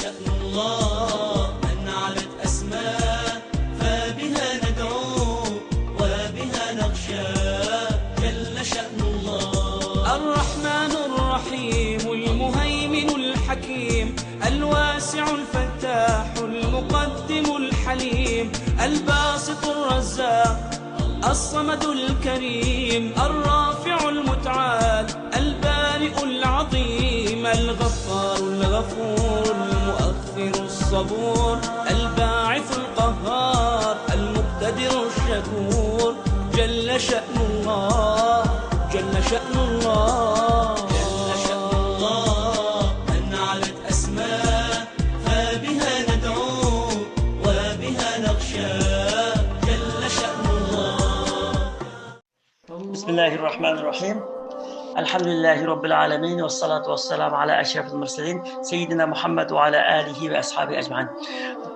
شأن الله من علت أسماء فبها ندعو وبها نخشى جل شأن الله. الرحمن الرحيم المهيمن الحكيم الواسع الفتاح المقدم الحليم الباسط الرزاق الصمد الكريم الرافع المتعال البارئ العظيم الغفار الغفور المؤخر الصبور الباعث القهار المقتدر الشكور جل شأن الله جل شأن الله. جل شأن الله من علت أسماء فبها ندعو وبها نخشى جل شأن الله. بسم الله الرحمن الرحيم. الحمد لله رب العالمين والصلاة والسلام على أشرف المرسلين سيدنا محمد وعلى آله ve ashabi ecmaîn.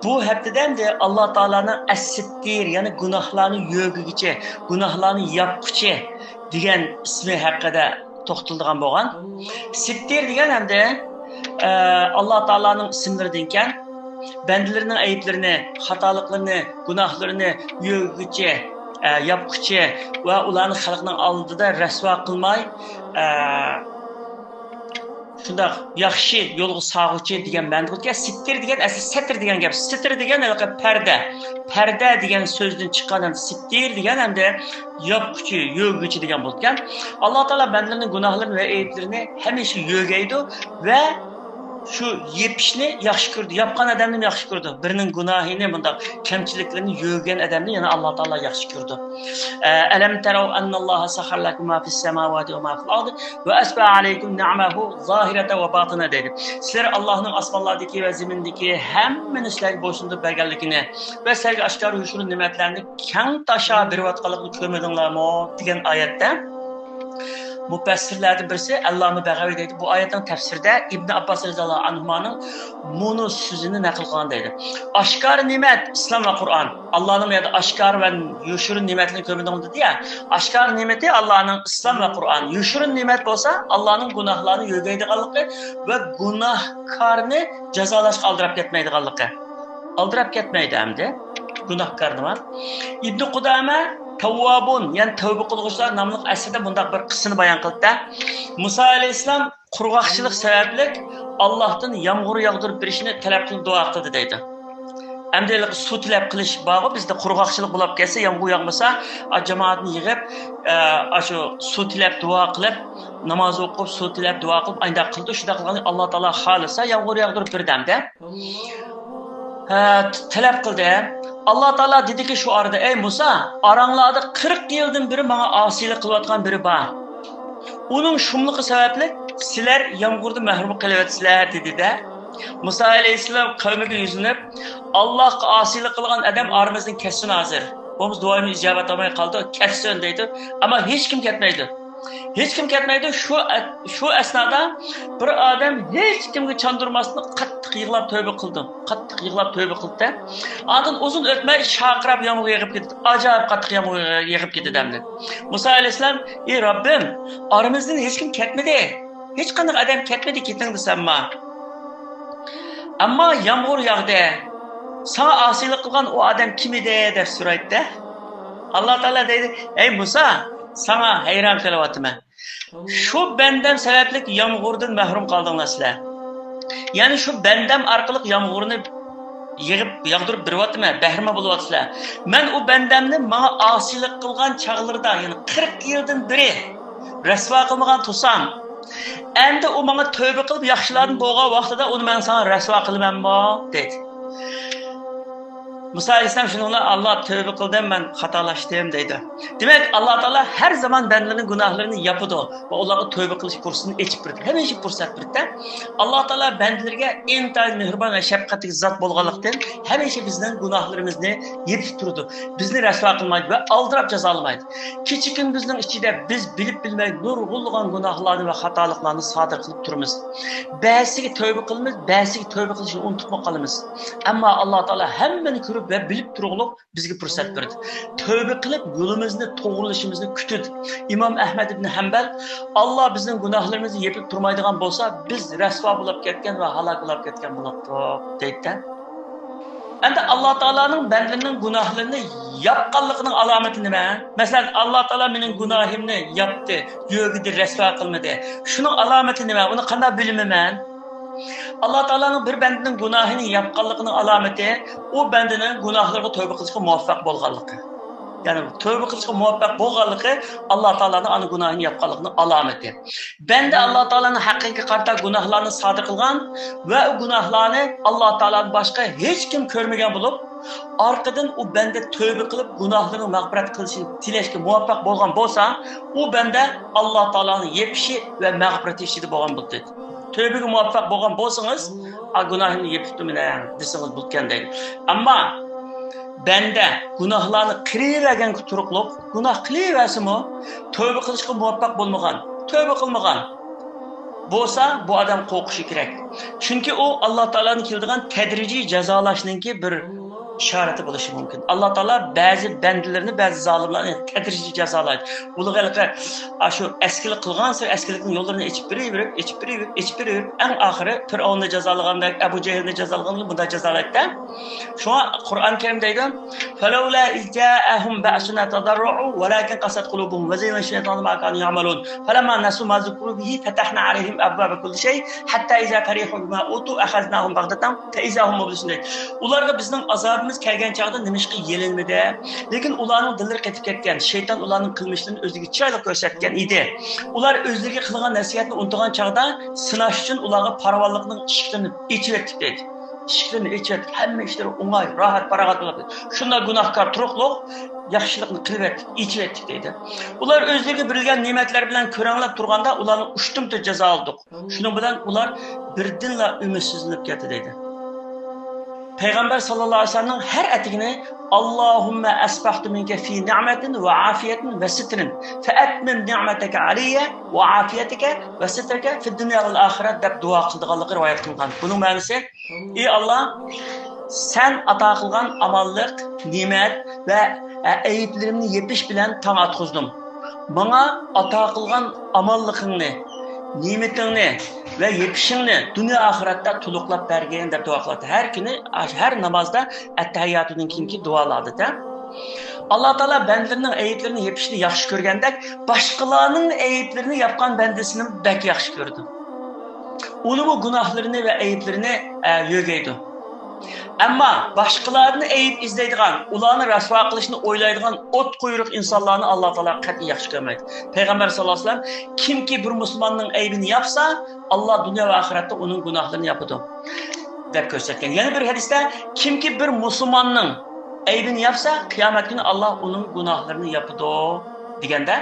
Bu hepteden de Allah Taala'nın es-sittir yani günahlarını yögügüçe, günahlarını yapgıçı degan ismi haqida to'xtalgan bo'lgan. Sittir degan hamda Allah Taala'nın ismlaridan ekan. Bandalarining ayıplarını, xatoliklarını, gunohlarini yögügüçe yapgıçı ve ularni xalqning oldida rasvo qilmay shundoq yaxshi yo'lga sog'uvchi degan ma'no bo'lgan. Sittir degan asli satr degan gap. Sitr degan parda. Parda degan so'zdan chiqqan sittir degan hamda yopquchi, yo'g'uchi degan bo'lgan. Alloh taolo bandalarning gunohlarini va ayblarini hamisha yo'g'aydi va şu yepishni yaxshi ko'rdi, yapgan odamni yaxshi ko'rdi. Birining gunohini, bundaq kamchiliklarini yo'g'gan odamni yana Alloh taolo yaxshi ko'rdi. Alam taraw annalloha sahhara lakum ma fis samawati va ma fil ardi va asbaha alaykum ni'amahu zahiratan va batina dedi. Sizlar Allohning osmonlardagi va zimindagi hamma narsalarga bo'ysundirib berganligini va sizlarga oshkor yushur ne'matlarni kang tasha berayotganligini ko'rmadinglarmi degan oyatda Mufassirlerden birisi Allame Begavi deydi. Bu ayetin tefsirde İbn Abbas radhiyallahu anhu'nun bunu sözünü nakil kılan deydi. Aşkar nimet İslam ve Kur'an. Allah'ın ya da aşkar ve yuşurun nimetini kömürden dedi ya. Aşkar nimeti Allah'ın İslam ve Kur'an. Yuşurun nimet olsa Allah'ın günahlarını yögeydi kalıqı ve günahkarını cezalaşık aldırıp ketmeydi kalıqı. Aldırıp ketmeydi hem de. Günahkarını var. İbn Kudame Tavvabun yani tövbe kılgıçlar namlı eserde bundaq bir kısmını bayan kıldı da Musa aleyhisselam kurgaqçılık sebeplik Allah'tan yağmur yağdırıp bir işini talep kılıp dua kıldı deydi. Emdelik su talep kılış bağı bizde kurgaqçılık bulup gelse yağmur yağmasa cemaatini yığıp şu su talep dua kılıp namaz okup su talep dua kılıp aynı kıldı. Şurada kılganı Allah Teala halisa yağmur yağdırıp bir demde talep kıldı. Allah Teala dedi ki şu arada ey Musa aranlarda 40 yıldan beri bana asilik kılayotgan biri var. Onun şumluğu sebeple sizler yağmurda mahrum kılıyotsizlar dedi de. Musa aleyhisselam kavmiga yüzünüp Allah'a asilik kılgan adam aramızdan kessin hazır. Omuz duayını icabet almaya kaldı kessin deydi ama hiç kim ketmeydi. Hiç kim ketmeydi. Şu esnada bir adam hiç kimge çandırmasını qattiq yığılab tövbe kıldı. Qattiq yığılab tövbe kıldı. Ondan uzun ötmey şaqırab yağmur yağıp gitti. Acayip qattiq yağmur yağıp gitti demdi. Musa aleyhisselam ey Rabbim aramızdan hiç kim ketmedi. Hiç qanday adam ketmedi keting desem ma. Ama yağmur yağdı. Sana asilik kılgan o adam kim edi deb so'raydi. Allah Teala deydi ey Musa sana hayran kılıvatıma. Şu bendem sebeplik yağmurdan mahrum kaldınlar sizler. Yani şu bendem arkalık yağmurunu yığıp yağdırıp birivatıma, behrime buluvatsızlar. Ben o bendemni bana asilik kılgan çağlarda yani 40 yıldan biri resva kılmagan tutsam. Endi o bana tövbe kılıp yaxşıların boğağı vaxtıda onu ben sana resva kılmam mı dedi. Musa aleyhisselam şununla Allah tövbe kıldım ben hatalaştım dedi. Demek Allah Teala her zaman benlerin günahlarını yapıdı ve onlara tövbe kılış kursunu içip birdi. Hemen işi fırsat birdi. Allah Teala benlerge intayın mehriban ve şefkatli zat bolğanlıktan hemen işi bizden günahlarımızı yepip durdu. Bizni resva kılmaydı ve aldırıp cezalamaydı. Keçikin bizden içinde biz bilip bilmeyi nurgulluğun günahlarını ve hatalıklarını sadır kılıp durumuz. Bäsigi tövbe kılımız, bäsigi tövbe kılışını unutma kalımız. Ama Allah Teala hemen turib va bilib turug'liq bizga fursat berdi. Tövbe qilib yo'limizni to'g'rilishimizni kutdi. Imom Ahmad ibn Hanbal Alloh bizning gunohlarimizni yepib turmaydigan bo'lsa, biz rasvo bo'lib ketgan va halok bo'lib ketgan bo'libdi deydi. Endi Alloh taolaning bandalarning gunohlarini yapqanligining alomati nima? Masalan, Alloh taolo mening gunohimni yapdi, yo'g'idi, rasvo qilmadi. Shuning alomati nima? Uni qanday bilaman? Alloh taolaning bir bandaning gunohini yapqanligining alomati u bandaning gunohlariga tavba qilishga muvaffaq bo'lganligi. Ya'ni tövbe qilishga muvaffaq bo'lganligi Alloh taolaning ana gunohini yapqanligining alomati. Banda Alloh taolaning haqqiga qarta gunohlarni sodir qilgan va u gunohlarni Alloh taoladan boshqa hech kim ko'rmagan bo'lib, orqadan u banda tövbe qilib gunohlarini mag'firat qilishini tilashga muvaffaq bo'lgan bo'lsa, u banda Alloh taolaning yepishi va mag'firati ishida bo'lgan bo'ldi. Tövbega muvaffaq bo'lgan bo'lsangiz, gunohimni yepibdiman desangiz bo'lgandek. Ammo banda gunohlarni qilavergan turuqliq, gunoh qilaversimi, tövbe qilishga muvaffaq bo'lmagan, tövbe qilmagan bo'lsa, bu odam qo'rqishi kerak. Chunki u Alloh taolaning keladigan tadrijiy jazolashninki bir ishorati bo'lishi mumkin. Alloh taolo ba'zi bandalarni, ba'zi zolimlarni tadrijiy jazolaydi. Ularga shu eskilik qilgansa, eskilikning yo'llarini ichib beraverib, eng oxiri Fir'avnni jazolagandek, Abu Jahlni jazolagandek bunda jazolaydi. Shuna Qur'on Karim deydi: "Falawla izja'ahum ba'suna tadarru'u walakin qasat qulubuhum wa zayyana shaytanu ma kanu ya'malun. Falamma nasu ma zukru bihi fatahna alayhim abwaba kulli shay hatta iza farihu bima utu akhadnahum baghdatan fa iza hum mublisun." Ularga bizning azobimiz kelgan chaqda nimishqa yelinmadi. Lekin ularning dillari qetib ketgan. Shayton ularning qilmishlarini o'ziga chiroyli ko'rsatgan edi. Ular o'zlariga qilgan nasihatni unutgan chaqda sinash uchun ularga parvonlikning ishlarini ichib dedi. Ishlarni ichib, hamma ishlari o'ng'ay, rohat, farog'at bo'ladi. Shunday gunohkor turuqliq yaxshilikni qilib ichib dedi. Ular o'zlariga berilgan ne'matlar bilan ko'ranglab turganda ularni ushtumta jazo oldik. Shuning bilan ular birdinla umidsizlanib ketdi dedi. Payg'ambar sallallohu alayhi vasallam har atigini Allohumma asbahtu minka fi ni'matin va afiyatin va sitrin fa atmim ni'mataka alayya va afiyatika va sitraka fi dunya val oxirat deb duo qilganligi rivoyat qilingan. Buning ma'nosi: ey Alloh, sen ato qilgan amonlik, ne'mat va ayiblarimni yepish bilan tong atqizdim. Menga ato qilgan amonligingni, ne'matingni ve yepishingni dunyo oxiratda to'liqlab bergin deb duo qiladi. Har kuni, har namozda at-tahiyyatdan keyingi duolarda Alloh taolo bandalarning ayiblarini yepishni yaxshi ko'rgandek, boshqalarning ayiblarini yapgan bandasini bak yaxshi ko'rdi. Uni bu gunohlarini va ayiblarini yo'gaydi. Ammo boshqalarni ayib izlaydigan, ularni rasvo qilishni o'ylaydigan o't quyruq insonlarni Alloh taolo qat'iy yaxshi ko'rmaydi. Payg'ambar sollallohu alayhi vasallam kimki bir musulmonning aybini yapsa, Alloh dunyo va oxiratda uning gunohlarini yapadi deb ko'rsatgan. Yana bir hadisda kimki bir musulmonning aybini yapsa, qiyomat kuni Alloh uning gunohlarini yapadi deganda,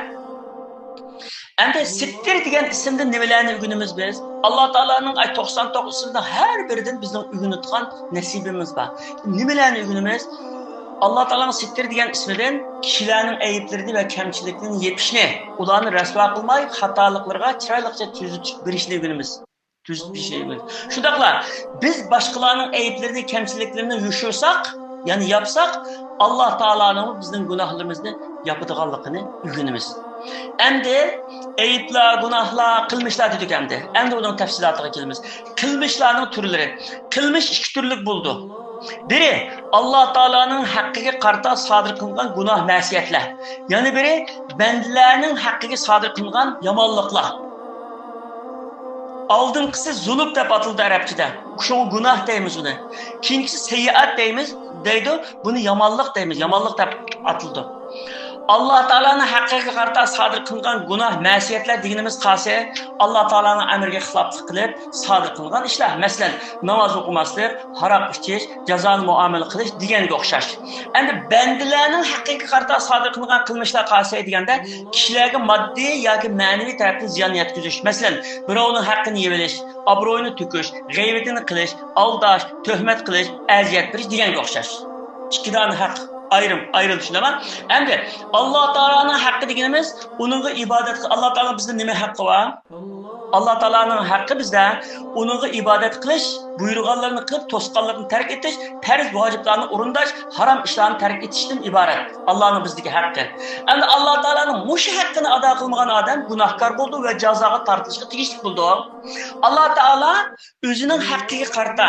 endi sittir degan ismda nimalarni o'rganamiz biz? Alloh taolaning 99 ismidan har biridan bizning o'rganadigan nasibimiz bor. Nimalarni o'rganamiz? Alloh taolaning sittir degan ismidan kishilarning ayblarini va kamchiliklarini yepishni, ularni rasvo qilmay, xatoliklarga chiroylicha tuzitib berishni o'rganamiz. Shundaqla biz boshqalarning ayblarini, kamchiliklarini yushursak, ya'ni yapsak, Alloh taolaning bizning gunohlarimizni yapadiganligini o'rganamiz. Endi ayıplar, günahlar, qilmishlar dedik endi. Endi uning tafsilotiga kelamiz. Qilmishlarning turlari. Qilmish ikki turlik bo'ldi. Biri Alloh taolaning haqqiga qarta sodir qilingan gunoh ma'siyatlar. Yana biri bandalarning haqqiga sodir qilingan yomonliklar. Oldinqisi zulm deb atildi arabchada. Shu gunoh deymiz uni. Keyingisi sayyiat deymiz, deydi. Buni yomonlik deymiz. Yomonlik deb atildi. Alloh taolaning haqqiga qarta sodir qilingan gunoh ma'siyatlar deganimiz qasi Alloh taolaning amriga xiloflik qilib sodir qilingan ishlar. Masalan, namoz o'qimaslik, haroq ichish, jazoni muomala qilish deganga o'xshash. Endi bandalarning haqqiga qarta sodir qilingan qilmishlar qasi deganda kishilarga moddiy yoki ma'naviy tarafdan ziyon yetkazish. Masalan, birovning haqqini yeb olish, obro'yini to'kish, g'aybatini qilish, aldash, tuhmat qilish, aziyat berish deganga o'xshash. Ikkidan haq ayrılışındaman. Endi Alloh taolaning haqqi deganimiz, uningga ibodat qil. Alloh taolo bizda nima haqqi bor? Allah Taola'nın haqqı bizda uningga ibodat qilish, buyurganlarni qilib, to'sqanlarni tark etish, farz vojiblarni o'rindash, harom ishlarni tark etishdan iborat. Allohning bizdagi haqqi. Endi Alloh Taolaning mushu haqqini ado qilmagan odam gunohkor bo'ldi va jazoga tortilishga tegishli bo'ldi. Alloh Taolo o'zining haqqiga qarata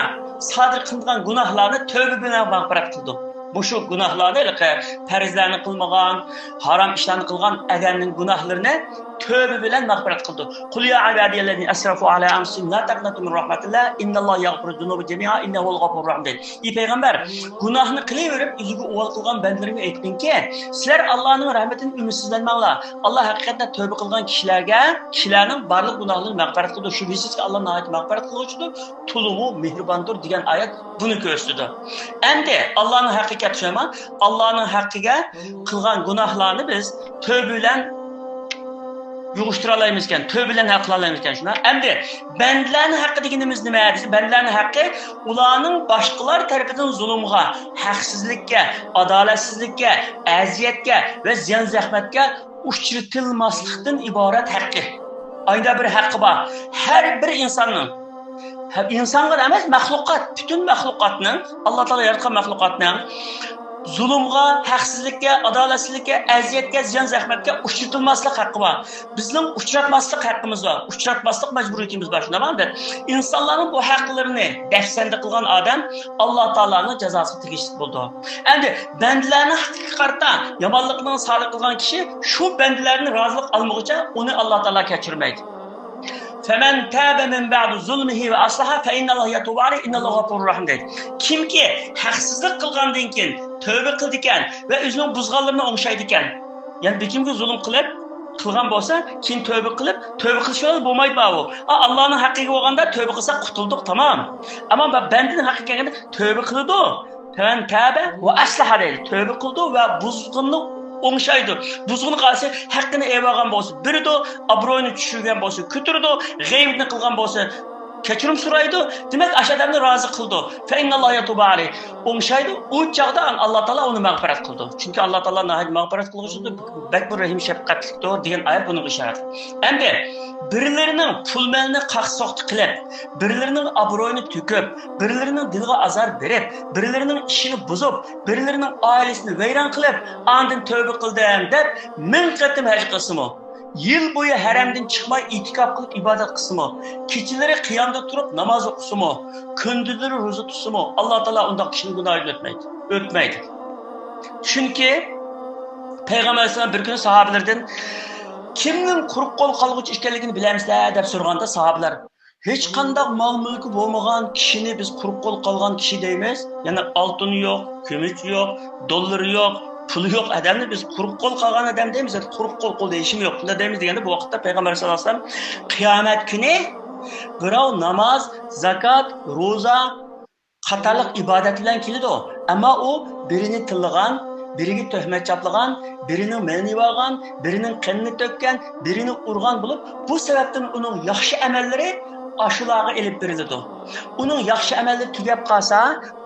sodir qilgan gunohlarni tavba bilan mag'firat qildi. Bu şu günahlarni, farzlarni qilmagan, harom ishlarni qilgan adamning gunohlarini tövbe bilan mag'firat qildi. Qul ya ibadiyallazina asrafu ala anfusihim la taqnatu min rahmatillah innalloha yaghfiru zunuba jami'a innahu al-ghafurur rahim dedi. Ey payg'ambar, gunohni qilaverib, o'ziga o'g'il qilgan bandalarga aytdingki, sizlar Allohning rahmatidan umidsizlanmanglar. Alloh haqiqatan tövbe qilgan kishilarning barliq gunohlarini mag'firat qildi. Shubhisizki Alloh nihoyat mag'firat qiluvchidir, tulumu mehribondir degan oyat buni ko'rsatdi. Endi Allohning haqiqati shoma, Allohning haqqiga qilgan gunohlarni biz tövbe bilan yug'ishtira olamiz ekan, tövbe bilan hal qila olamiz ekan shuna. Endi bandalarning haqqi deganimiz nima desa, bandalarning haqqi ularning boshqalar tarafidan zulmga, haqsizlikka, adolatsizlikka, aziyatga va ziyon zahmatga uchratilmaslikdan iborat haqqi. Ayda bir haqqi bor. Har bir insonning insonga emas, maxluqot, butun maxluqotning, Alloh taolo yaratgan maxluqotning zulmga, haqsizlikka, adolatsizlikka, aziyatga, ziyon zahmatga uchratilmaslik haqqi bor. Bizning uchratmaslik haqqimiz bor. Uchratmaslik majburiyatimiz bor. Shunaqami? İnsanların bu haqqlarini dafsanda qilgan odam Alloh taolaning jazosiga tegishli bo'ldi. Endi bandalarni haqqiga qarata yomonlikni sodir qilgan kishi shu bandalarni rozilik olmoqcha uni Alloh taolo kechirmaydi. Femen tabe min ba'du zulmihi ve aslaha fe innallohu yatubu aleyh innallohu g'afurur rahim dedi. Kimki haqsizlik qilgandan keyin tövbe qildi ekan va o'zining buzganlarini o'ngshaydi ekan. Ya'ni kimki zulm qilgan bo'lsa, keyin tövbe qilish bo'lmaydi bu. Allohning haqqiga bo'lganda tövbe qilsa qutuldik, tamom. Ammo bandining haqqiga kelganda tövbe qildi. Femen tabe ve aslaha dedi. Tövbe qildi va buzganni o'ngshaydi. Buzg'un qarshi haqqini evagan bo'lsa, biridi obro'yini tushirgan bo'lsa, ko'tirdi, g'aybni qilgan bo'lsa, kechirim so'raydi. Demak, ashadamni rozi qildi. Fa innalloha yatubu alayh. O'ngshaydi, u chaqda Alloh taolo uni mag'firat qildi. Chunki Alloh taolo nihoyat mag'firat qiluvchidir, bakbur rahim shafqatlidir degan oyat buning ishorat. Endi birlarining pul-molni qaqsoqti qilib, birlarining obro'yini to'kib, birlarining diliga azor berib, birlarining ishini buzib, birlarining oilasini vayron qilib, andin tövbe qildim deb ming qatim haj qilsimi, yil bo'yi haramdan chiqmay itikof qilib ibodat qilsimi, kechalari qiyomda turib namoz o'qisimi, kunduzlari ro'za tutsimi, Alloh taolo undoq kishining gunohini o'tmaydi. Chunki Payg'ambar sollallohu bir kuni sahobalardan kimning quruq qo'l qolg'uchi ekanligini bilamizlar deb so'raganda sahobalar hech qanday mol mulki bo'lmagan kishini biz quruq qo'l qolgan kishi deymiz. Ya'ni oltin yo'q, kumush yo'q, dollar yo'q, puli yo'q odamni biz quruq qo'l qolgan odam deymiz. Quruq qo'l deyishim yo'q. Shunda deymiz deganda bu vaqtda Payg'ambar sollallohu alayhi vasallam qiyomat kuni birov namoz, zakot, ro'za qatorliq ibodat bilan keladi. Ammo u birini tillagan, biriga tuhmat chaplagan, birining malini olgan, birining qanini to'kkan, birini urgan bo'lib, bu sababdan uning yaxshi amallari ashularga elib beriladi. Uning yaxshi amallari tugab qolsa,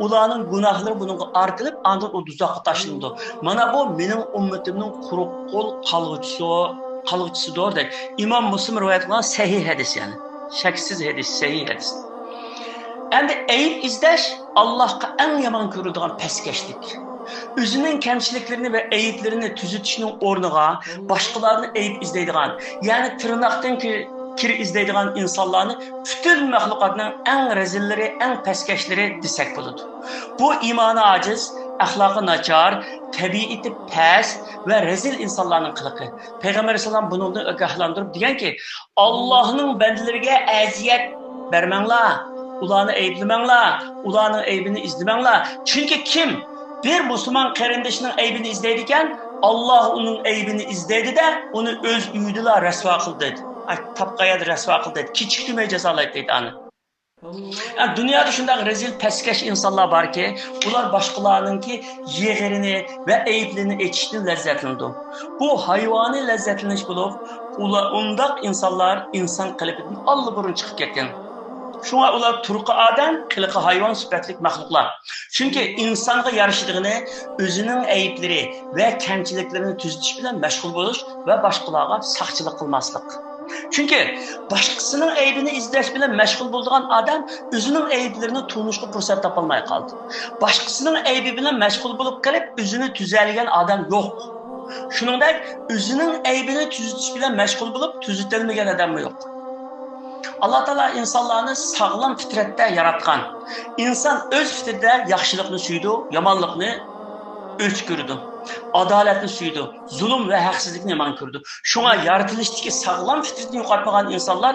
ularning gunohlari buningga ortilib, andin u do'zaxga tashlanadi. Mana bu mening ummatimning quruq qo'l qolg'uchisidir deb Imom Muslim rivoyat qilgan sahih hadis, ya'ni shaksiz hadis, sahih hadis. Endi ayb izlash Allohga eng yomon ko'riladigan pastkashlik. O'zining kamchiliklarini va ayblarini tuzatishning o'rniga boshqalarni ayb izlaydigan, ya'ni tirnoqdan kir izlaydigan insonlarni butun maxluqotning eng razillari, eng pastkashlari desak bo'ladi. Bu iymoni ojiz, axloqi nachar, tabiati past va razil insonlarning qiliqi. Payg'ambar sollallohu alayhi vasallam buni ogohlantirib deganki, Allohning bandalariga aziyat bermanglar, ularni ayblamanglar, ularning aybini izlamanglar. Chunki kim bir Müslüman qarindoshining aybini izlaydi ekan, Alloh uning aybini izlaydi-da, uni o'z uyida rasvo qildi. Tapqayada rasvo qildi. Kechiktirmay jazolaydi deydi ani. Dunyoda shunday rezil pastkash insonlar borki, ular boshqalarningki yig'irini va ayblarini aytishdan lazzatlanadi. Bu hayvoniy lazzatlanish bo'lib, ular undaq insonlar inson qalbidan allburun chiqib ketgan. Şuna ular turqi odam, qiliqi hayvon sifatli maxluqlar. Chunki insonga yarashdig'ini o'zining ayblari va kamchiliklarini tuzatish bilan mashg'ul bo'lish va boshqalarga saqchilik qilmaslik. Chunki boshqasining aybini izlash bilan mashg'ul bo'lgan odam o'zining ayblarini tunishga fursat topolmay qoldi. Boshqasining aybi bilan mashg'ul bo'lib qolib, o'zini tuzalgan odam yo'q. Shuningdek, o'zining aybini tuzitish bilan mashg'ul bo'lib, tuzitilmagan odam yo'q. Allah Taala insonlarni sog'lom fitratda yaratgan. İnson o'z fitrida yaxshilikni suydi, yomonlikni o'chkirdi. Adolatni suydi, zulm va haqsizlikni yomon ko'rdi. Shunga yaratilishdagi sog'lom fitratni yo'qotmagan insonlar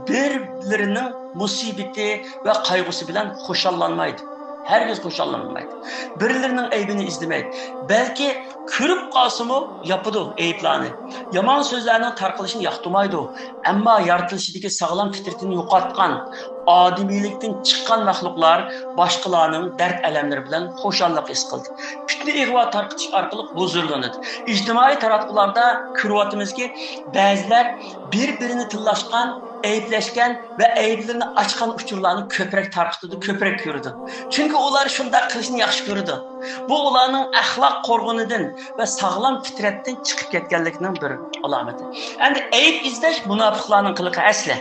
bir-birining musibati va qayg'usi bilan xushallanmaydi. Herkes xushallanmaydi. Birilerinin aybini izlemaydi. Belki ko'rib qolsa-mu yapıdı ayıplarni. Yomon so'zlarning tarqalishini yoqtirmaydi. Ammo yaratilishidagi sog'lom fitratini yo'qotgan, odamiylikdan chiqqan maxluqlar boshqalarning dard alamlari bilan xushallik his qildi. Fitna ig'vo tarqatish orqali huzurlanadi. Ijtimoiy taratqularda ko'ryotimizki, ba'zilar bir-birini tillashgan, ayblashgan va ayblarini ochgan uchurlarni ko'proq tarqatdi, ko'proq ko'rdi. Chunki ular shunday qilishni yaxshi ko'rdi. Bu ularning axloq qo'rg'onidan va sog'lom fitratdan chiqib ketganligining bir alomati. Endi ayb izlash munofiqlarning qiliqi asli.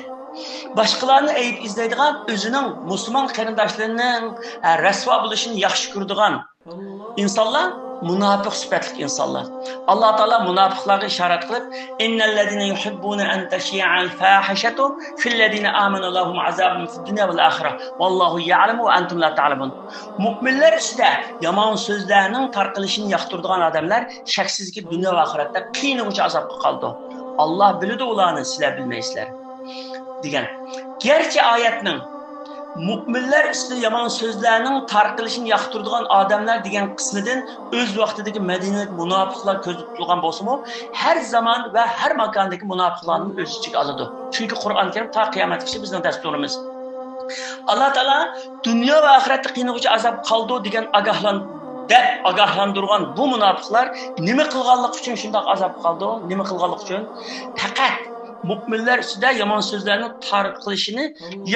Boshqalarni ayb izlaydigan, o'zining musulmon qarindoshlarining rasvo bo'lishini yaxshi ko'radigan insonlar munofiq sifatli insonlar. Alloh taolo munofiqlarga ishorat qilib, innallazina yuhibbuna an tashi'al fahishatu fil ladina amanu lahum azabun fid dunya val akhirah vallohu ya'lamu va antum la ta'lamun. Mu'minlar ustida yomon so'zlarning tarqalishini yoqtiradigan odamlar shaksizki dunyo va oxiratda qiynag'uchi azobga qoldi. Alloh biladi, ularni sizlar bilmaysizlar degan. Gerçi oyatning mu'minlar ustida yomon so'zlarning tarqalishini yoqtiradigan odamlar degan qismidan o'z vaqtidagi Madinalik munofiqlar ko'z tutgan bo'lsa-mu, har zamon va har makondagi munofiqlarni o'z ichiga oladi. Chunki Qur'on Karim ta qiyomatgacha bizning dasturimiz. Alloh taolo dunyo va oxiratda qiynag'uchi azob qoldi degan ogohlantirgan bu munofiqlar nima qilganlik uchun shunday azob qoldi? Nima qilganlik uchun? Faqat mu'minlar ustida yomon so'zlarning tarqalishini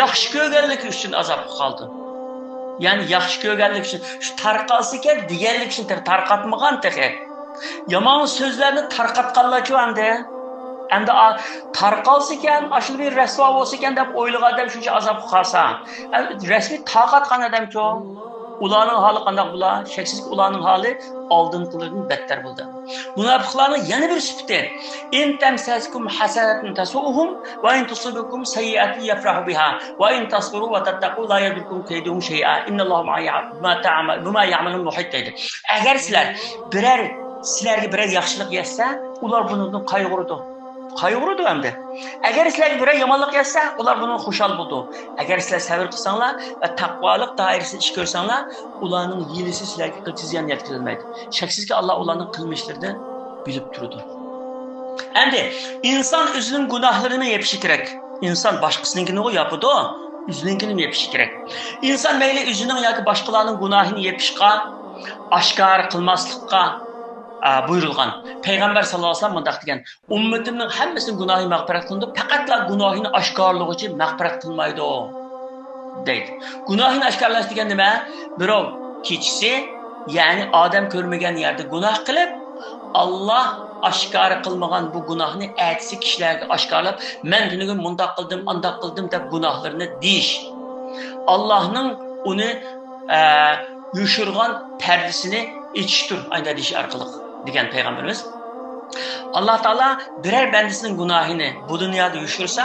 yaxshi ko'rganligi uchun azob qoldi. Ya'ni yaxshi ko'rganligi uchun shu tarqalsa ekan deganlik uchun tarqatmagan texe. Yomon so'zlarni tarqatganlar-ku endi tarqalsa ekan, ashul bir rasvo bo'lsa ekan deb o'ylagan odam shuncha azob qolsa, rasmiy taqatgan odam-ku ularning holi qanday bo'lar? Shaksiz ularning holi oldingilardan battar bo'ldi. Munofiqlarning yana bir sifati: in tamsaskum hasanatun tasuhum va in tusibukum sayyi'atun yafrahu biha va in tasbiru va tattaqu la yadurrukum kayduhum shay'a innalloha bima ya'malun muhit deydi. Agar sizlarga biror yaxshilik yetsa, ular bundan qayg'urdi endi. Agar sizlarga biror yomonlik yetsa, ular bundan xushal bo'ldi. Agar sizlar sabr qilsanglar va taqvolik doirasida ish ko'rsanglar, ularning yilisi sizlarga qilchi ziyon yetkazilmaydi. Shaksizki Alloh ularning qilmishlarini bilib turadi. Endi inson o'zining gunohlarini yepishi kerak. Inson boshqasinikini yapadi, o'zinikini yepishi kerak. Inson mayli o'zining yoki boshqalarning gunohini yepishga, oshkor qilmaslikqa buyurilgan. Peygamber sallallahu aleyhi ve sellem mundaq degan: "Ummatimning hammasining gunohi mag'firat qilindi, faqatla gunohini oshkorlig'icha mag'firat qilmaydi" deydi. Gunohini oshkorlash degan nima? Birov kechisi, ya'ni odam ko'rmagan yerda gunoh qilib, Alloh oshkor qilmagan bu gunohni aytsa kishilarga oshkorlab, "Men bugun mundaq qildim, andaq qildim" deb gunohlarini deyish. Allohning uni yushirgan pardasini ichishdir, ayda deyish orqali degan payg'ambarimiz. Alloh taolo biror bandasining gunohini bu dunyoda yushirsa,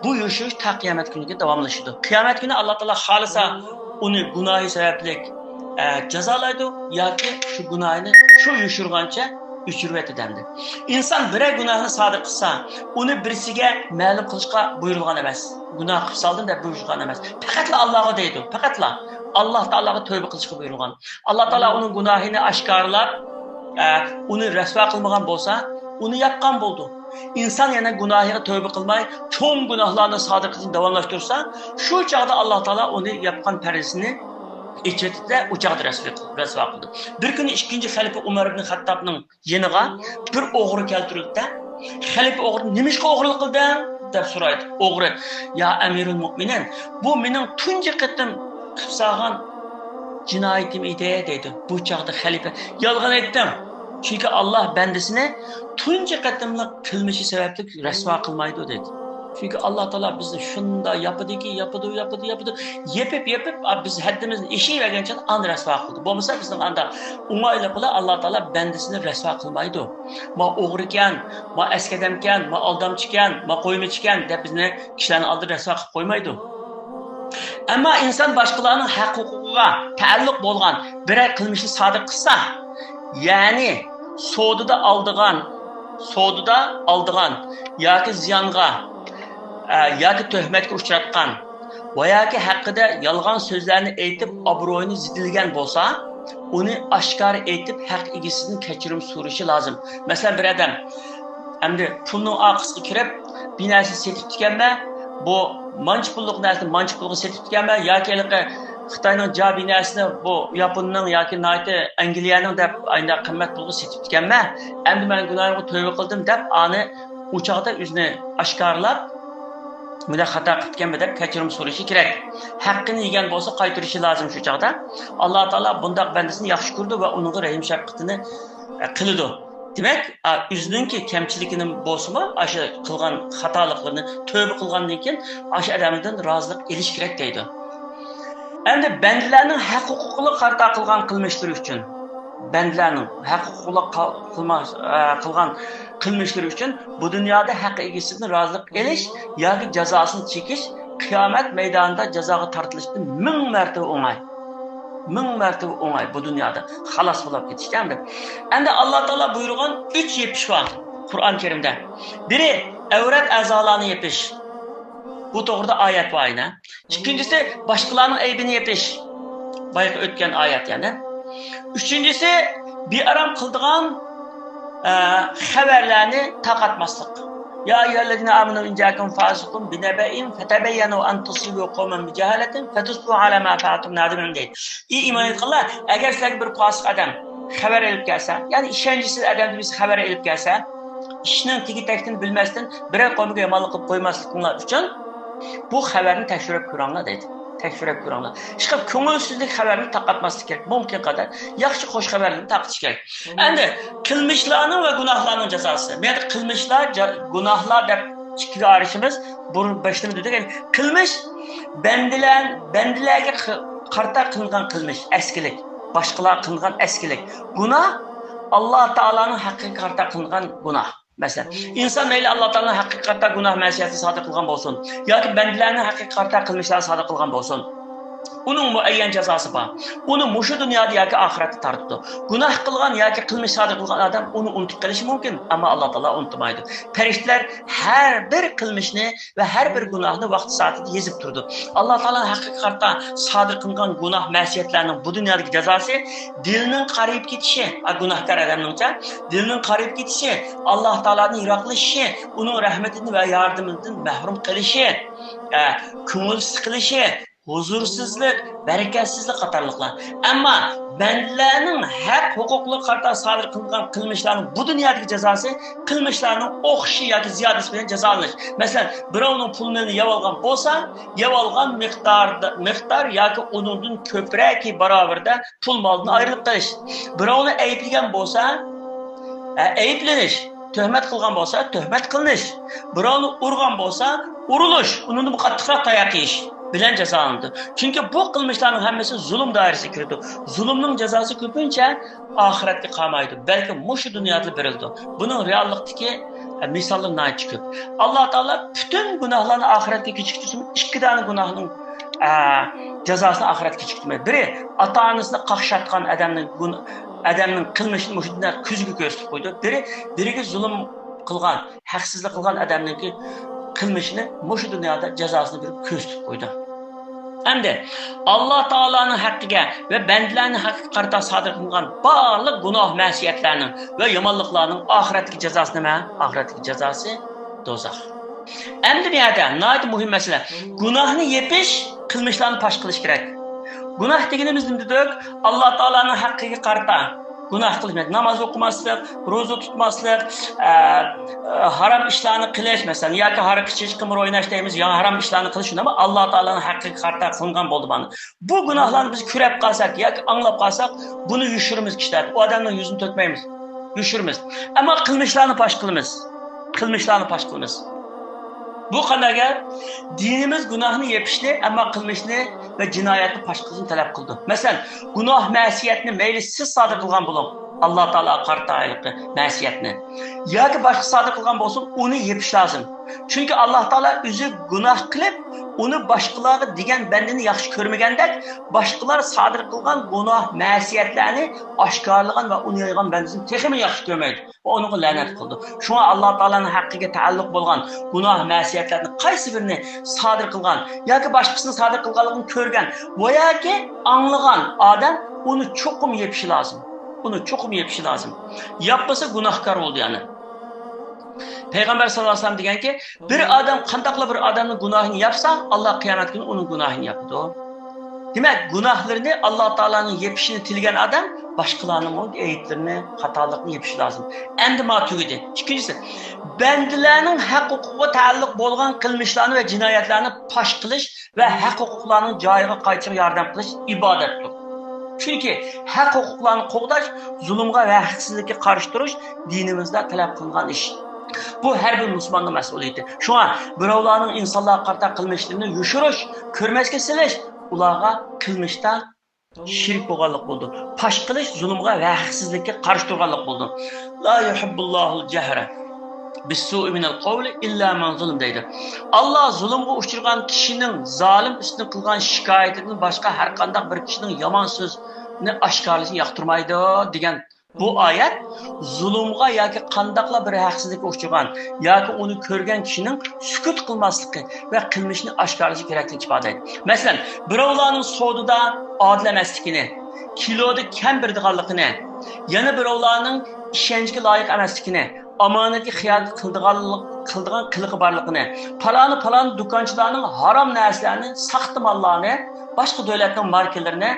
bu yushirish ta qiyomat kuniga davomlashadi. Qiyomat kuni Alloh taolo xolisa uni gunohi sababli jazolaydi yoki shu gunohini shu yushirgancha o'chirib etadi. Inson biror gunohni sodir qilsa, uni birisiga ma'lum qilishga buyurilgan emas. Gunoh qilsaldin deb buyurilgan emas. Faqatla Allohga deydi. Faqatla Alloh taologa tövbe qilishga buyurilgan. Alloh taolo uning gunohini oshkorlab, uni rasvo qilmagan bo'lsa, uni yapgan bo'ldi. İnsan yana gunohiga tövbe qilmay, cho'ng gunohlarni sodir qilishni davomlashtirsa, shu chaqda Alloh taolo uni yapgan farzini ichida o'chaqda rasvo qildi. Bir kuni ikkinchi xalifa Umar ibn Xattobning yeniga bir o'g'ri keltirildi. Xalifa o'g'ri nimishqa o'g'rilik qildi deb so'raydi. O'g'ri: "Ya Amirul Mu'minin, bu mening tunji qatim qilsagan jinoyatim edi" dedi. Bu chaqda xalifa: "Yolg'on aytdim. Chunki Alloh bandasini tunji qatimlik qilmishi sababli rasvo qilmaydi" dedi. Çünkü Allah Teala bizni şunda yapıdaki, yapıdı. Yapıp, biz haddimizni işi vergençe an resva kıldı. Bolmasa bizning anda umayla kıla Allah Teala bendisini resva kılmaydı. Ma oğriken, ma eskedemken, ma aldamçıken, ma koymaçıken de bizni kişilerin aldı resva kılıp koymaydı. Ama insan başkalarının hak hukukuga ta'alluq bo'lgan birer qilmishni sodir qilsa, ya'ni sodada aldıgan yoki ziyonga yoki tuhmatga uchratgan va yoki haqida yolg'on so'zlarni aytib obro'yini zidilgan bo'lsa, uni oshkor aytib haq egasidan kechirim so'rashi lozim. Masalan, bir odam endi pulning orqasiga kirib, binasi setib tutganmi, bu manch pulliq narsani manch pulga setib tutganmi yoki Xitoyning ja binasini bu Yaponning yoki Angliyaning deb ayna qimmat pulga setib tutganmi, endi men gunohimga tövbe qildim deb ani uchoqda o'zini oshkorlab bunda xato qilganmi deb kechirim so'rashi kerak. Haqqini yegan bo'lsa qaytarishi lozim shu chaqda. Alloh taolo bundoq bandasini yaxshi ko'rdi va uningga rahim shafqatini qildi. Demek, üzününki kemçilikini bozma, aşı kılgan hatalıklarını tövbe kılgandan keyin aşı adamdan razılık eliş gerek deydi. Endi bendilerinin hak hukuklu karta kılgan kılmışları için, bendilerinin hak hukuklu kılgan kılmışları için bu dünyada hak egisinin razılık eliş, yoki cezasını çekiş, kıyamet meydanında cezaga tartılıştı 1000 mertebe onay. 1000 mertebe onay bu dünyada halas bulup ketişken. Endi Allah Teala buyurgan 3 yepiş var Kur'an-ı Kerim'de. Biri evret azalarını yepiş. Bu doğruda ayet var yine. İkincisi başkalarının eybini yepiş. Bayık ötken ayet yani. Üçüncüsü bir aram kıldığan haberlerini takatmazlık. Ya eyyühellezine amenu in ca'akum fasiqun binebe'in fetebeyyenu en tusibu qawmen bicehaletin fetusbihu ala ma fa'altum nadimin deydi. İman etkinler, eğer sizlerge bir fasık adam haber elip gelse, yani işencisiz adamda biz haber elip gelse, işinin teki tekini bilmezden birer qawmiga yomonlik qilib qo'ymasliklar uchun bu haberni tekshirib ko'ringlar deydi. Tekshirib ko'ringlar. Chiqib ko'ngilsizlik haberini taqatmaslik kerak. Mumkin qadar yaxshi xo'sh haberni taqtish kerak. Endi qilmishlarning va gunohlarning jazosi. Men qilmishlar, gunohlar deb ikkiga ayirishimiz bu başlama dedik. Yani qilmish bendilarga qarta qilgan qilmish, eskilik, boshqalar qilgan eskilik. Gunoh Allah Taolaning haqqiga qarta qilgan gunoh. Mesela insan neyle Allah Teala'nın hakikatta günah mesiyeti sadık kılgan olsun. Ya ki bendilerinin hakikatta kılmışlar sadık kılgan olsun. Onun muayyen cezası var. Onu muşu dünyada ya ki ahirette tartıdı. Günah kılgan ya ki kılmış sadık kılgan adam onu unutup kalışı mümkün. Ama Allah Teala unutmaydı. Periştler her bir kılmışını ve her bir günahını vakti saatinde yazıp durdu. Allah Teala'nın hakikatta sadık kılgan günah mesiyetlerinin bu dünyadaki cezası dilinin karayıp gitişi. Günahkar adamınca dilinin karayıp gitişi. Allah Teala'nın yiraklaşışı. Onun rahmetini ve yardımından mahrum kılışı. Kümül sıkılışı. Huzursuzluk, bereketsizlik qatarlıqlar. Ama bendilerinin hak hukuklu karta sadır kılgan kılmışlarının bu dünyadaki cezası kılmışlarının okşi ya ki ziyadesi bilen cezalanır. Mesela birovning pulini yev olgan bolsa, yev olgan miqdar ya ki onun köpreki beraberinde pul malını ayrılıp qilish. Birovni ayıplagan bolsa, ayıplanish. Töhmet kılgan bolsa, töhmet qilinish. Birovni urgan bolsa, uruluş. Onun bu qattiqroq tayoq yeyish bilen cezalandı. Çünkü bu kılmışların hemmesi zulüm dairesi girdi. Zulümün cezası köpünce ahirette kalmaydı. Belki muşu dünyada verildi. Bunun reallıktaki misalından çıkıyor. Allah Teala bütün günahlarını ahirette küçültüsün. 2 tane günahının cezasını ahirette küçültmedi. Biri ata-anasını qaqşatqan adamın kılmışını muşu dünyada küzgü gösterip koydu. Biri zulüm kılgan, haksızlık kılgan adamın kılmışını muşu dünyada cezasını bir küstüp koydu. Endi Allah Teala'nın hakkıga ve bendilerinin hakkı karta sadır kılgan barlıq günah məsiyetlerinin ve yamanlıklarının ahiretteki cezası ne? Ahiretteki cezası dozaq. Endi bir yerde nayet muhim mesele. Günahını yepiş, kılmışlarını paş kılış gerek. Günah degenimiz ne dedik? Allah Teala'nın hakkıga karta günah kılmak, namaz okumaslık, roza tutmaslık, haram işlerini kılış mesela. Ya ki haram içiş, kımır oynaş deyimiz, ya haram işlerini kılış ama Allah Teala'nın hakkı karta kılgan oldu bana. Bu günahlarını biz kürep kalsak, ya ki anlap kalsak, bunu yüşürümüz kişiler. O adamın yüzünü tökmeyimiz, yüşürümüz. Ama kılmışlarını paş kılımız. Kılmışlarını paş kılımız. Bu qanaqaga dinimiz gunohni yepishni, ammo qilmishni va jinoyatni boshqasini talab qildi. Masalan, gunoh ma'siyatni mayli siz sodir qilgan bo'ling, Alloh taolo qartayliqi ma'siyatni yoki boshqa sodir qilgan bo'lsin, uni yepish lozim. Chunki Alloh taolo o'zi gunoh qilib, uni boshqalarga degan bandini yaxshi ko'rmagandek, boshqalar sodir qilgan gunoh ma'siyatlarni oshkorlagan va uni yaygan bandisini texmi yaxshi ko'rmaydi. Va uni la'nat qildi. Shunga Alloh taolaning haqqiga taalluq bo'lgan gunoh ma'siyatlarni qaysi birini sodir qilgan yoki boshqasini sodir qilganligini ko'rgan va yoki anglagan odam uni cho'qim yepishi lozim. Uni cho'qim yepishi lozim. Yapmasa gunohkor bo'ldi yani. Peygamber sallallahu aleyhi ve sellem degan ki, bir adam qandaqla bir adamning gunohini yapsa, Alloh qiyomat kuni uning gunohini yapadi. Demak, gunohlarini Alloh taolaning yepishini tilgan odam boshqalarning ayiblarini, xatolikni yepishi lozim. Endi ma tugidi. Ikkinchisi, bandalarning haq-huquqiga taalluq bo'lgan qilmishlarni va jinoyatlarni fosh qilish va haq-huquqlarning joyiga qaytarib yordam qilish ibodatdir. Chunki haq-huquqlarni qo'g'dash, zulmga va haqsizlikka qarshi turish dinimizda talab qilingan ish. Bu her bir Müslümanın mas'uliyeti. Şuna birovlarning insonlarga qarta qilmishlarini yushirish, ko'rmasga silish, ularga qilmishda shirk bo'lganlik bo'ldi. Pash qilish, zulmga va haqsizlikka qarshi turganlik bo'ldi. La yuhibbullohul jahra bis-su'i minal qawli illa man zulm deydi. Alloh zulmga uchirgan kishining zolim ustidan qilgan shikoyatidan boshqa har qanday bir kishining yomon so'zni oshkorlashini yoqtirmaydi degan bu ayet zulmga yoki qandaqla bir haqsizlikka uchragan yoki uni ko'rgan kishining sukut qilmasligi va qilmishni oshkorlashi kerakligini ifodalaydi. Masalan, birovlarning sodida odil emasligini, kiloda kam berdiganligini, yana birovlarning ishonchga loyiq emasligini, omonatga xiyonat qildigan qiliqi borligini, paloni do'konchilarning harom narsalarni, saxta mollarni, boshqa davlatning markalarini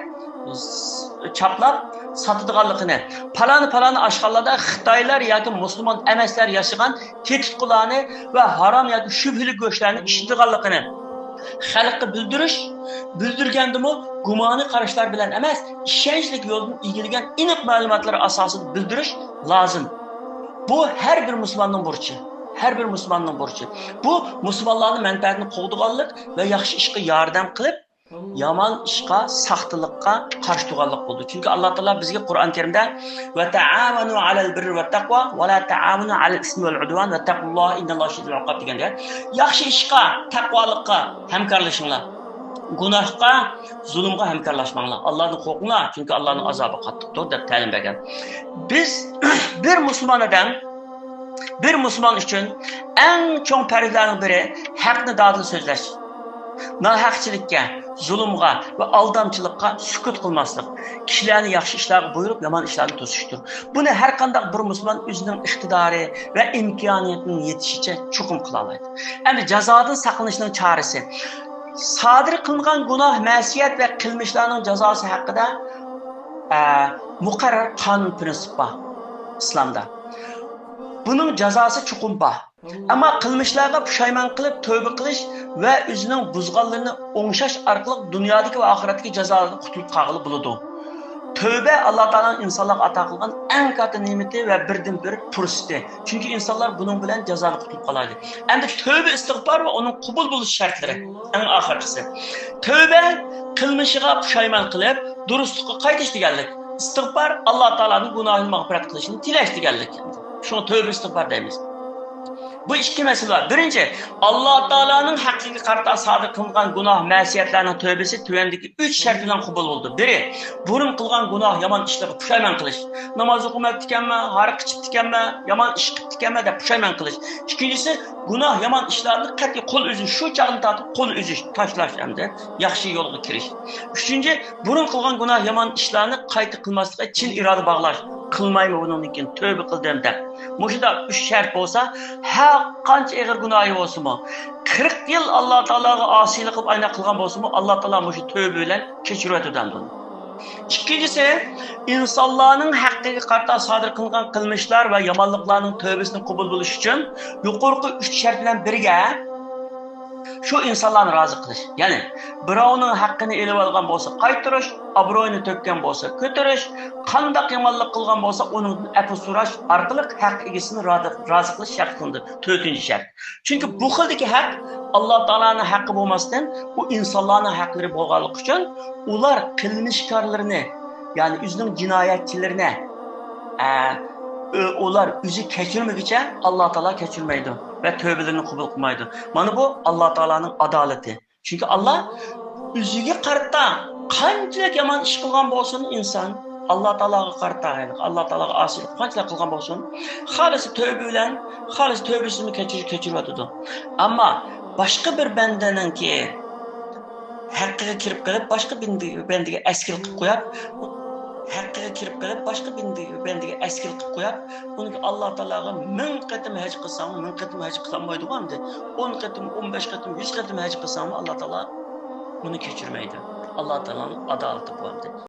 chaplab satadiganligini, palani aşğallarda Xitoylar yoki musulmon emaslar yashagan tetikqularni va harom yoki shubhali go'shtlarni ishlatganligini xalqqa bildirgandimi gumoniy qarashlar bilan emas, ishonchli yo'ldan egilgan aniq ma'lumotlar asosida bildirish lozim. Bu her bir Müslümanın burcu. Her bir Müslümanın burcu. Bu Müslümanların menfaatini qo'g'diganlik va yaxshi ishga yordam qilib, yaman ishqa, saxtılıqqa qarshi turganlik bo'ldi. Chunki Alloh taolo bizga Qur'on Karimda va ta'amanu alal birri va taqvo va la ta'amanu alal ismi val udwan va taqulloha innalloha shadidul iqob deganda, yaxshi ishqa, taqvolikqa hamkorlashinglar. Gunohga, zulmga hamkorlashmanglar. Allohni qo'rqinglar, chunki Allohning azobi qattiqdir deb ta'lim bergan. Biz bir Müslüman uchun eng cho'ng farzlarning biri haqni dadil so'zlash. Nahaqchilikka, zulmga va aldamchilikqa sukut qilmaslik, kishilarni yaxshi ishlarga buyurib, yomon ishlarni to'sishdir. Buni har qanday bir musulmon o'zining iqtidori va imkoniyatining yetishicha chuqum qila oladi. Endi jazodan saqlanishning chorasi. Sodir qilingan gunoh, ma'siyat va qilmishlarning jazosi haqida muqarrar qonun prinsip bor islomda. Buning jazosi chuqum bor. Ammo qilmishlarga pushaymon qilib tövbe qilish va o'zining buzganlarini o'ngshash orqali dunyodagi va oxiratdagi jazodan qutulib qolg'ili bo'ladi. Tövbe Alloh taolaning insonlarga ato qilgan eng katta ne'mati va birdan-bir fursati. Chunki insonlar buning bilan jazodan qutulib qoladi. Endi tövbe istig'for va uning qabul bo'lish shartlari eng oxirgisi. Tövbe qilmishiga pushaymon qilib, durustlikka qaytish deganlik. Istig'for Alloh taolaning gunohini mag'firat qilishini tilash deganlik. Shuni tövbe istig'for deymiz. Bu ikki masala var. Birinci, Allah Teala'nın hakkı karta sadık kılgan günah, məsiyətlərinin tövbesi tüvendeki 3 şart bilan qabul oldu. Biri, burun kılgan günah, yaman işleri puşayman kılış. Namaz okumak dikenme, harık içip dikenme, yaman iş kıp dikenme de puşayman kılış. İkincisi, günah, yaman işlerini qat'i qol üzüş, şu çağını tatıp qol üzüş, taşlaş hem de, yaxşı yolga kiriş. Üçüncü, burun kılgan günah, yaman işlerini qayta kılmaslığa çin iradı bağlaş. Kılmayma bunun için tövbe kıldım de. Muşida 3 şart olsa, qancha ig'ir gunohi bo'lsa-mu, 40 yil Alloh taologa osiylik qilib ayna qilgan bo'lsa-mu, Alloh taolo shu tövbe bilan kechirib o'tadi. Ikkinchisi, insonlarning haqqiga qarta sodir qilgan qilmishlar va yomonliklarning tövbesini qabul bo'lish uchun yuqorqi 3 shart bilan birga Shu insonlarni rozi qilish. Ya'ni birovning haqqini elib olgan bo'lsa, qaytarish, obro'yini to'kkan bo'lsa, ko'tarish, qanday yomonlik qilgan bo'lsa, uni afv so'rash orqali haq egisini rozi qilish shart qilindi. 4-shart. Chunki bu xildagi haq Alloh taolaning haqqi bo'lmasdan, u insonlarning haqlari bo'lganligi uchun ular qilmishkorlarini, ya'ni o'zining jinoyatchilarini ular o'zi kechirmaguncha Alloh taolo kechirmaydi va tövbelerini qabul qilmaydi. Mana bu Alloh taolaning adolati. Chunki Alloh o'ziga qarata qanchalik yomon ish qilgan bo'lsin inson, Alloh taologa qarata, Alloh taologa osiylik qanchalik qilgan bo'lsin, xolis tövbe bilan, xolis tövbesini kechirib. Ammo boshqa bir bandaningki haqqiga kirib qolib, boshqa bandaga askil qilib qo'yib, haqqiga kirib qolib, boshqa bandaga askil qilib qo'yib, unga Alloh taologa 1000 qatim haj qilsam, 1000 qatim haj qilolmaydi hamda 10 qatim, 15 qatim, 100 qatim haj qilsam, Alloh taolo buni kechirmaydi. Alloh taoloning adolati bu.